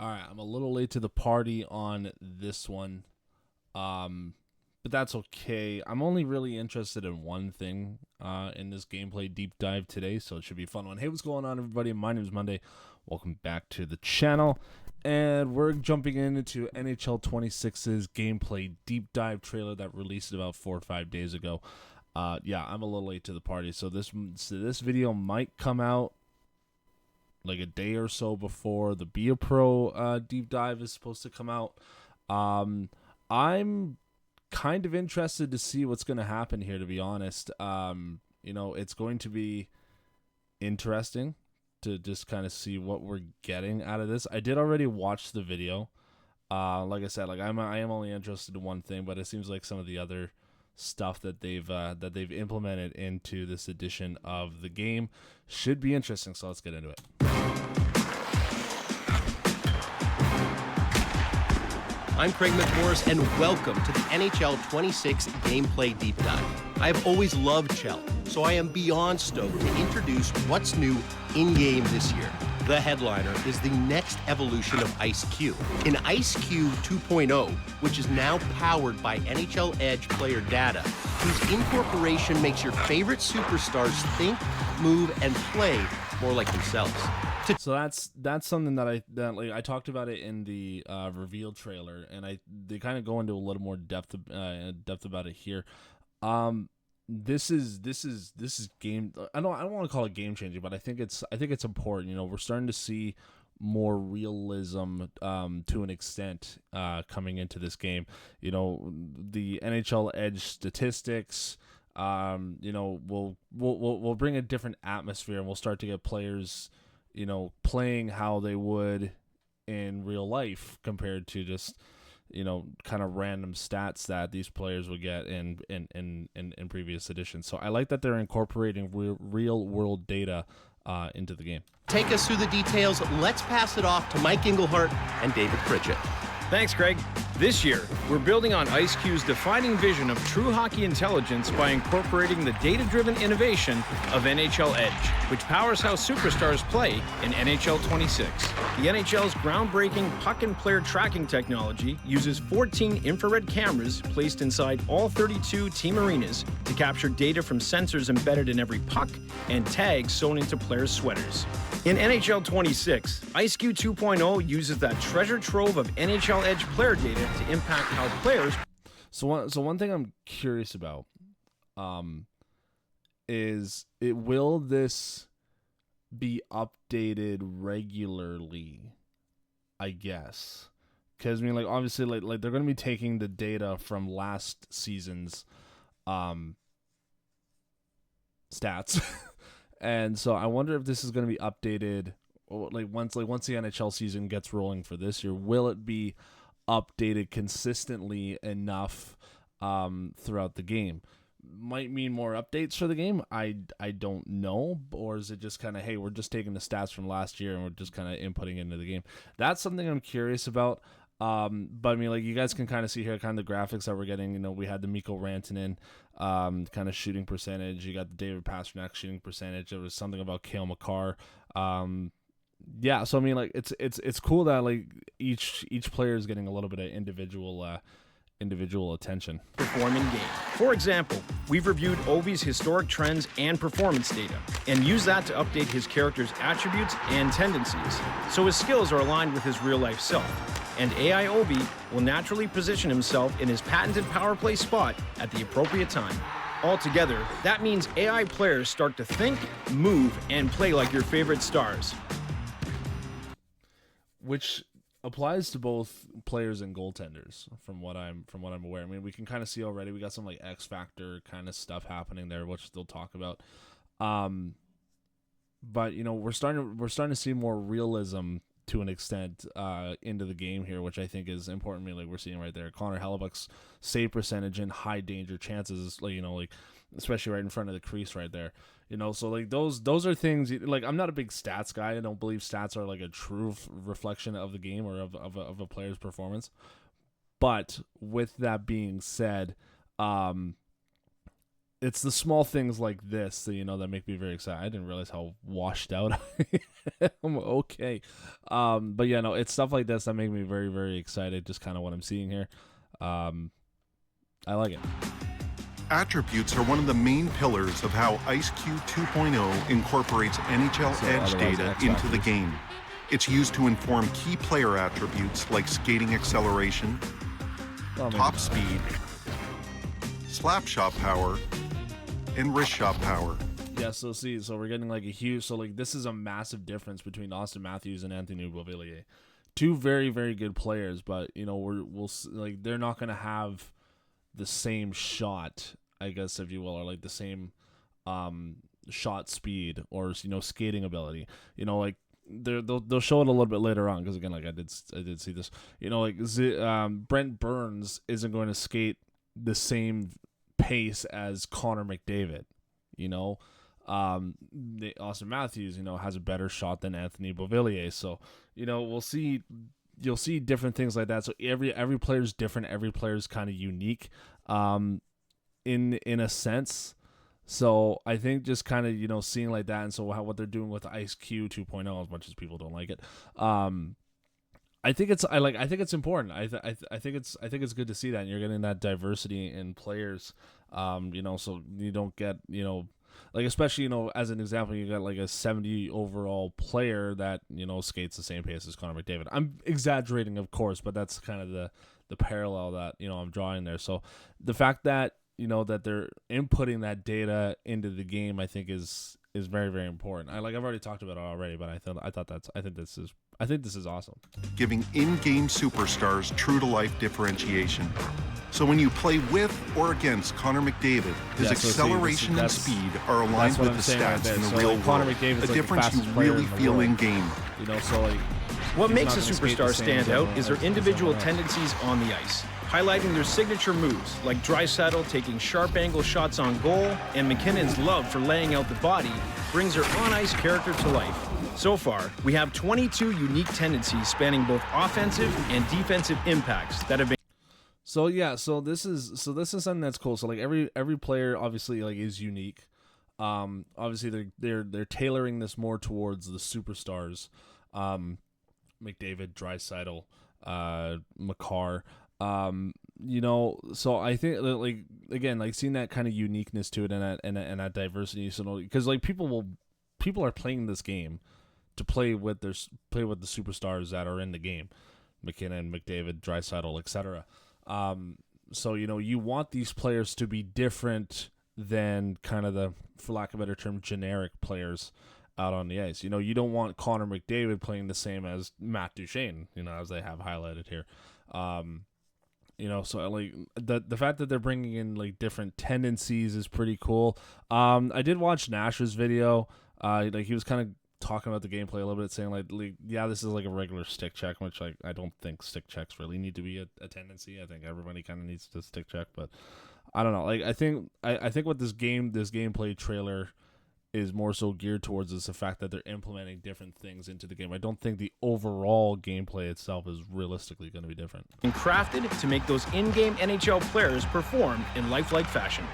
All right, I'm a little late to the party on this one, but that's okay. I'm only really interested in one thing in this gameplay deep dive today, so it should be a fun one. Hey, what's going on, everybody? My name is Monday. Welcome back to the channel, and we're jumping into NHL 26's gameplay deep dive trailer that released about 4 or 5 days ago. Yeah, I'm a little late to the party, so this video might come out like a day or so before the Be a Pro deep dive is supposed to come out. I'm kind of interested to see what's going to happen here, to be honest. It's going to be interesting to just kind of see what we're getting out of this. I did already watch the video. Like I said, I am only interested in one thing, but it seems like some of the other stuff that they've implemented into this edition of the game should be interesting. So let's get into it. I'm Craig McMorris, and welcome to the NHL 26 Gameplay Deep Dive. I have always loved Chell, so I am beyond stoked to introduce what's new in-game this year. The headliner is the next evolution of IceQ. In IceQ 2.0, which is now powered by NHL Edge player data, whose incorporation makes your favorite superstars think, move, and play more like themselves. So that's something that I talked about it in the reveal trailer, and they kind of go into a little more depth about it here. This is game. I don't want to call it game changing, but I think it's important. We're starting to see more realism to an extent coming into this game. The NHL Edge statistics. We'll bring a different atmosphere, and we'll start to get players playing how they would in real life compared to just kind of random stats that these players would get in previous editions. So I like that they're incorporating real world data into the game. Take us through the details. Let's pass it off to Mike Englehart and David Pritchett. Thanks, Craig. This year, we're building on IceQ's defining vision of true hockey intelligence by incorporating the data-driven innovation of NHL Edge, which powers how superstars play in NHL 26. The NHL's groundbreaking puck and player tracking technology uses 14 infrared cameras placed inside all 32 team arenas to capture data from sensors embedded in every puck and tags sewn into players' sweaters. In NHL 26, IceQ 2.0 uses that treasure trove of NHL Edge player data to impact how players. So one thing I'm curious about, will this be updated regularly? I guess, because obviously like they're going to be taking the data from last season's stats. And so I wonder if this is going to be updated, once the NHL season gets rolling for this year. Will it be updated consistently enough throughout the game? Might mean more updates for the game. I don't know, or is it just kind of, hey, we're just taking the stats from last year and we're just kind of inputting into the game? That's something I'm curious about. But you guys can kind of see here kind of the graphics that we're getting. We had the Mikko Rantanen kind of shooting percentage. You got the David Pastrnak shooting percentage. There was something about Cale Makar. Yeah, so it's cool that each player is getting a little bit of individual attention. Perform in game. For example, we've reviewed Ovi's historic trends and performance data and used that to update his character's attributes and tendencies, so his skills are aligned with his real-life self. And AI Ovi will naturally position himself in his patented power play spot at the appropriate time. Altogether, that means AI players start to think, move, and play like your favorite stars. Which applies to both players and goaltenders, from what I'm aware. We can kind of see already. We got some X Factor kind of stuff happening there, which they'll talk about. But we're starting to see more realism to an extent into the game here, which I think is important. We're seeing right there Connor Hellebuck's save percentage in high danger chances, especially right in front of the crease right there. So those are things. I'm not a big stats guy. I don't believe stats are a true reflection of the game or of a player's performance. But with that being said, it's the small things like this that that make me very excited. I didn't realize how washed out I am. Okay, but yeah, no, it's stuff like this that make me very, very excited. Just kind of what I'm seeing here. I like it. Attributes are one of the main pillars of how IceQ 2.0 incorporates NHL Edge data into the game. It's used to inform key player attributes like skating acceleration, top speed, slap shot power, and wrist shot power. Yeah, so we're getting like a huge, this is a massive difference between Austin Matthews and Anthony Beauvillier. Two very, very good players, but we'll they're not going to have the same shot, I guess, if you will, or like the same shot speed or skating ability. They'll show it a little bit later on, because again, like I did see this. Brent Burns isn't going to skate the same pace as Connor McDavid. Austin Matthews has a better shot than Anthony Beauvillier. So we'll see. You'll see different things like that. So every player's different. Every player's kind of unique, in a sense. So I think just kind of seeing like that, and so what they're doing with IceQ 2.0, as much as people don't like it, I think it's important. I think it's good to see that, and you're getting that diversity in players. So you don't get like, especially as an example, you got like a 70 overall player that skates the same pace as Connor McDavid. I'm exaggerating, of course, but that's kind of the parallel that I'm drawing there. So the fact that that they're inputting that data into the game, I think is very, very important. I've already talked about it already, but I think this is awesome. Giving in-game superstars true-to-life differentiation. So when you play with or against Connor McDavid, his acceleration and speed are aligned with the stats in the real world. A difference you really feel in game. What makes a superstar stand out is their individual tendencies on the ice, highlighting their signature moves, like Draisaitl taking sharp angle shots on goal, and McKinnon's love for laying out the body brings her on-ice character to life. So far, we have 22 unique tendencies spanning both offensive and defensive impacts that have been. So this is something that's cool. So like every player obviously is unique. Obviously they're tailoring this more towards the superstars. McDavid, Draisaitl, Makar. So I think again, seeing that kind of uniqueness to it, and that diversity. So because people are playing this game to play with the superstars that are in the game, McKinnon, McDavid, Draisaitl, etc. So you want these players to be different than kind of the, for lack of a better term, generic players out on the ice. You don't want Connor McDavid playing the same as Matt Duchene, as they have highlighted here. So like the fact that they're bringing in like different tendencies is pretty cool. I did watch Nash's video. He was kind of talking about the gameplay a little bit, saying like yeah, this is like a regular stick check, which I don't think stick checks really need to be a tendency. I think everybody kind of needs to stick check, but I don't know. I think what this gameplay trailer is more so geared towards is the fact that they're implementing different things into the game. I don't think the overall gameplay itself is realistically going to be different. And crafted to make those in-game NHL players perform in lifelike fashion.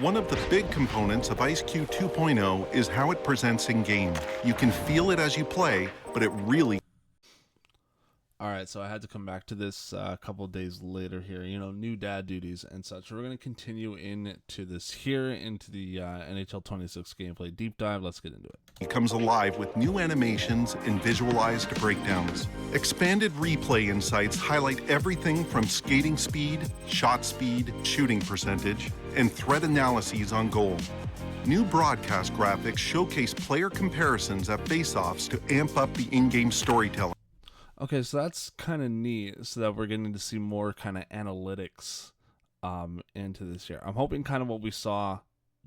One of the big components of IceQ 2.0 is how it presents in-game. You can feel it as you play, but it really... All right, so I had to come back to this a couple of days later here, new dad duties and such. So we're going to continue into this here, into the NHL 26 gameplay deep dive. Let's get into it. It comes alive with new animations and visualized breakdowns. Expanded replay insights highlight everything from skating speed, shot speed, shooting percentage, and threat analyses on goal. New broadcast graphics showcase player comparisons at face-offs to amp up the in-game storytelling. Okay, so that's kind of neat, so that we're getting to see more kind of analytics into this year. I'm hoping kind of what we saw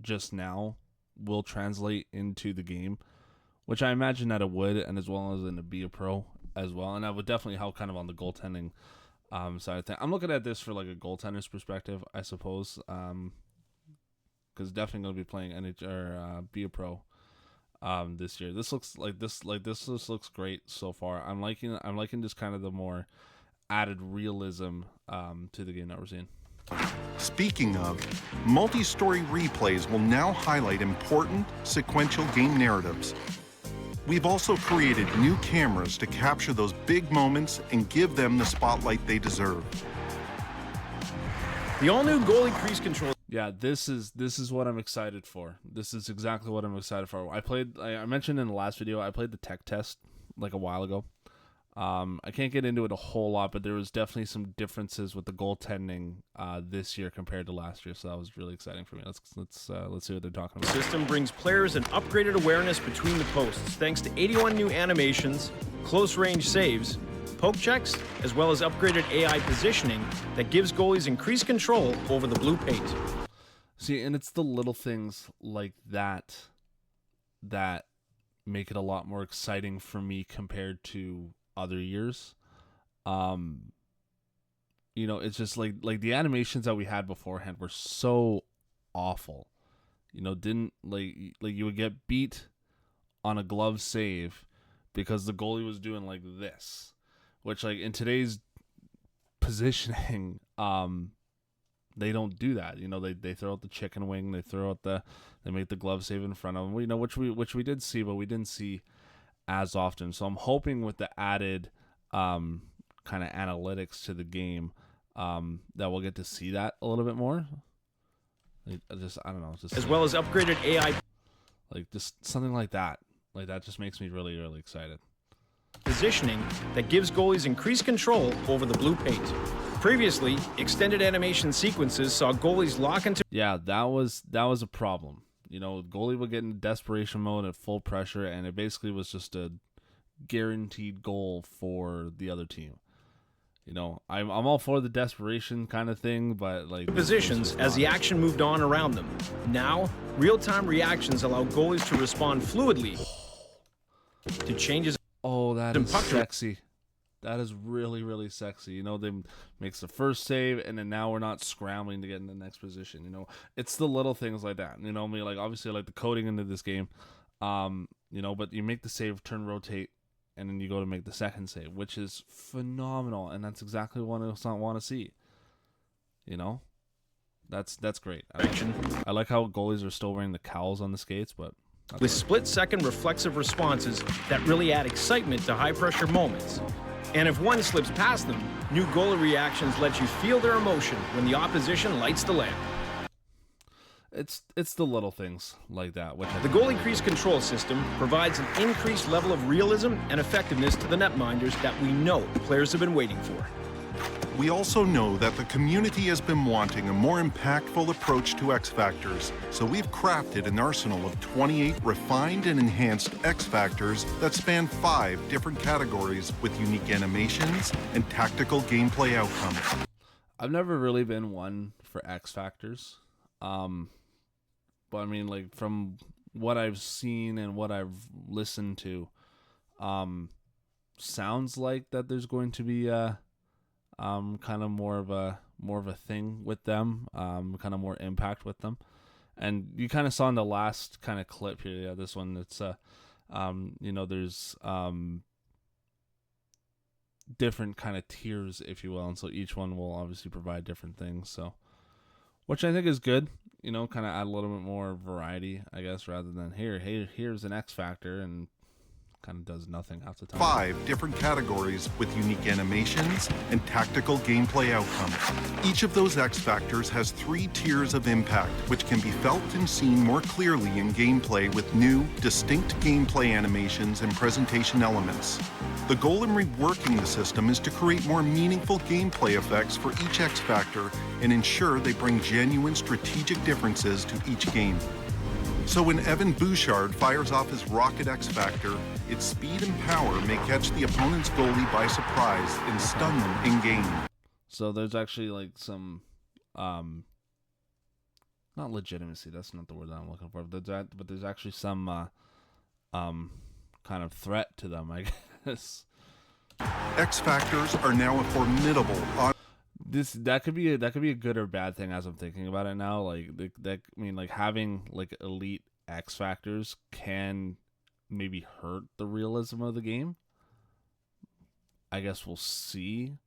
just now will translate into the game, which I imagine that it would, and as well as in the Be a Pro as well. And that would definitely help kind of on the goaltending side of things. I'm looking at this for like a goaltender's perspective, I suppose, because definitely going to be playing Be a Pro this year. This looks this looks great so far. I'm liking just kind of the more added realism to the game that we're seeing. Speaking of, multi-story replays will now highlight important sequential game narratives. We've also created new cameras to capture those big moments and give them the spotlight they deserve. The all-new goalie crease control. Yeah, this is what I'm excited for. This is exactly what I'm excited for. I mentioned in the last video, I played the tech test like a while ago. I can't get into it a whole lot, but there was definitely some differences with the goaltending this year compared to last year, so that was really exciting for me. Let's see what they're talking about. The system brings players an upgraded awareness between the posts thanks to 81 new animations, close-range saves, poke checks, as well as upgraded AI positioning that gives goalies increased control over the blue paint. See, and it's the little things like that that make it a lot more exciting for me compared to other years. It's just like the animations that we had beforehand were so awful. Didn't like you would get beat on a glove save because the goalie was doing like this, which like in today's positioning, they don't do that. They throw out the chicken wing, they make the glove save in front of them. Which we did see, but we didn't see as often. So I'm hoping with the added kind of analytics to the game that we'll get to see that a little bit more. I don't know, as well as upgraded AI, like just something like that just makes me really, really excited. Positioning that gives goalies increased control over the blue paint. Previously, extended animation sequences saw goalies lock into. Yeah, that was a problem. Goalie would get in desperation mode at full pressure, and it basically was just a guaranteed goal for the other team. I'm all for the desperation kind of thing, but like positions as the action moved on around them. Now, real-time reactions allow goalies to respond fluidly to changes. Oh, that is sexy. That is really, really sexy. They makes the first save, and then now we're not scrambling to get in the next position. It's the little things like that. Like obviously, like the coding into this game. But you make the save, turn, rotate, and then you go to make the second save, which is phenomenal, and that's exactly what I want to see. That's great. I like how goalies are still wearing the cowls on the skates, but with split-second reflexive responses that really add excitement to high-pressure moments. And if one slips past them, new goalie reactions let you feel their emotion when the opposition lights the lamp. It's the little things like that. The goalie crease control system provides an increased level of realism and effectiveness to the netminders that we know the players have been waiting for. We also know that the community has been wanting a more impactful approach to X Factors, so we've crafted an arsenal of 28 refined and enhanced X Factors that span 5 different categories with unique animations and tactical gameplay outcomes. I've never really been one for X Factors, but I mean, like from what I've seen and what I've listened to, sounds like that there's going to be kind of more of a thing with them, kind of more impact with them. And you kind of saw in the last kind of clip here, yeah, this one, it's there's different kind of tiers, if you will, and so each one will obviously provide different things, so which I think is good, kind of add a little bit more variety, I guess, rather than here's an X Factor and kind of does nothing half the time. 5 different categories with unique animations and tactical gameplay outcomes. Each of those X Factors has 3 tiers of impact, which can be felt and seen more clearly in gameplay with new, distinct gameplay animations and presentation elements. The goal in reworking the system is to create more meaningful gameplay effects for each X Factor and ensure they bring genuine strategic differences to each game. So when Evan Bouchard fires off his Rocket X Factor, its speed and power may catch the opponent's goalie by surprise and stun them in-game. So there's actually like some, not legitimacy, that's not the word that I'm looking for, but there's actually some kind of threat to them, I guess. X Factors are now a formidable... That could be a good or bad thing as I'm thinking about it now. Like having like elite X Factors can maybe hurt the realism of the game. I guess we'll see.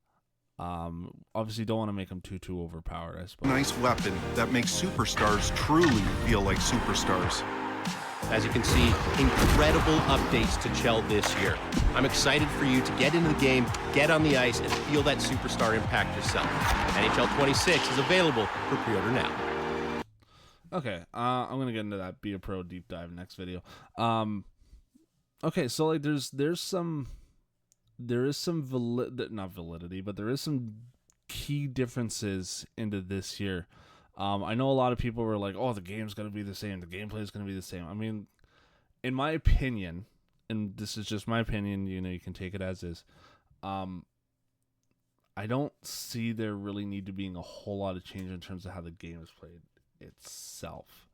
Obviously, don't want to make them too overpowered, I suppose. Nice weapon that makes superstars truly feel like superstars. As you can see, incredible updates to Chell this year. I'm excited for you to get into the game, get on the ice, and feel that superstar impact yourself. NHL 26 is available for pre-order now. Okay, I'm gonna get into that Be a Pro deep dive next video. Okay, so like there is some not validity, but there is some key differences into this year. I know a lot of people were like, "Oh, the game's gonna be the same. The gameplay is gonna be the same." I mean, in my opinion, and this is just my opinion, you can take it as is. I don't see there really need to being a whole lot of change in terms of how the game is played itself.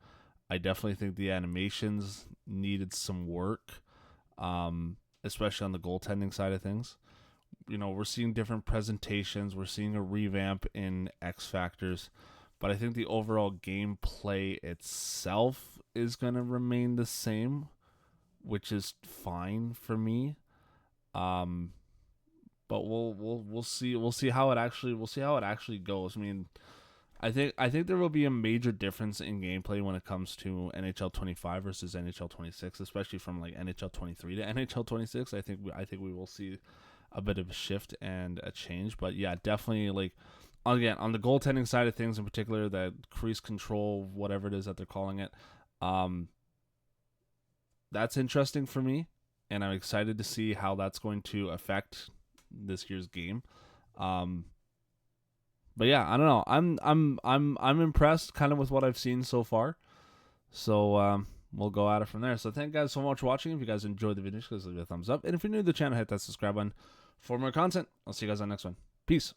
I definitely think the animations needed some work, especially on the goaltending side of things. We're seeing different presentations. We're seeing a revamp in X Factors. But I think the overall gameplay itself is going to remain the same, which is fine for me. But we'll see how it actually goes. I mean, I think there will be a major difference in gameplay when it comes to NHL 25 versus NHL 26, especially from like NHL 23 to NHL 26. I think we will see a bit of a shift and a change. But yeah, definitely like. Again, on the goaltending side of things in particular, that crease control, whatever it is that they're calling it, that's interesting for me, and I'm excited to see how that's going to affect this year's game. But yeah, I don't know. I'm impressed kind of with what I've seen so far. So we'll go at it from there. So thank you guys so much for watching. If you guys enjoyed the video, please leave a thumbs up, and if you're new to the channel, hit that subscribe button for more content. I'll see you guys on the next one. Peace.